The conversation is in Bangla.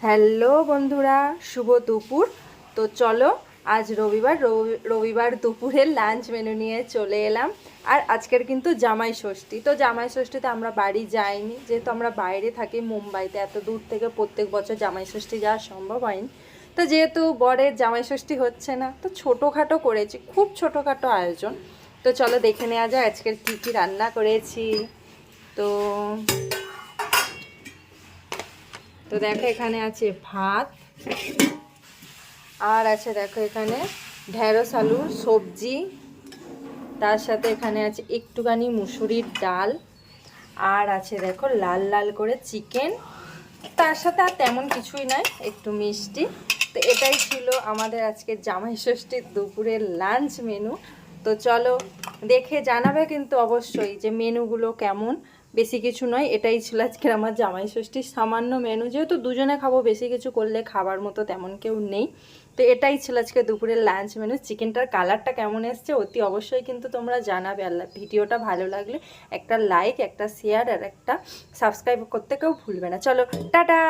হ্যালো বন্ধুরা, শুভ দুপুর। তো চলো, আজ রবিবার দুপুরের লাঞ্চ মেনু নিয়ে চলে এলাম। আর আজকের কিন্তু জামাই ষষ্ঠী। তো জামাই ষষ্ঠীতে আমরা বাড়ি যাইনি, যেহেতু আমরা বাইরে থাকি মুম্বাইতে। এত দূর থেকে প্রত্যেক বছর জামাই ষষ্ঠী যাওয়া সম্ভব হয়নি। তো যেহেতু বরের জামাই ষষ্ঠী হচ্ছে না, তো ছোটোখাটো করেছি, খুব ছোটোখাটো আয়োজন। তো চলো দেখে নেওয়া যায় আজকের কী কী রান্না করেছি। তো তো দেখো, এখানে আছে ভাত, আর আছে দেখো এখানে ঢেঁড়স আলুর সবজি, তার সাথে এখানে আছে একটুখানি মুসুরির ডাল, আর আছে দেখো লাল লাল করে চিকেন, তার সাথে আর তেমন কিছুই নয়, একটু মিষ্টি। তো এটাই ছিল আমাদের আজকে জামাই ষষ্ঠীর দুপুরের লাঞ্চ মেনু। তো চলো, দেখে জানাবে কিন্তু অবশ্যই যে মেনুগুলো কেমন। বেশি কিছু নয়, এটাই ছিল আজকের আমার জামাই ষষ্ঠীর সামান্য মেনু। যেহেতু দুজনে খাবো, বেশি কিছু করলে খাবার মতো তেমন কেউ নেই। তো এটাই ছিল আজকে দুপুরের লাঞ্চ মেনু। চিকেনটার কালারটা কেমন এসছে অতি অবশ্যই কিন্তু তোমরা জানাবে। আর ভিডিওটা ভালো লাগলে একটা লাইক, একটা শেয়ার আর একটা সাবস্ক্রাইব করতে কেউ ভুলবে না। চলো, টাটা।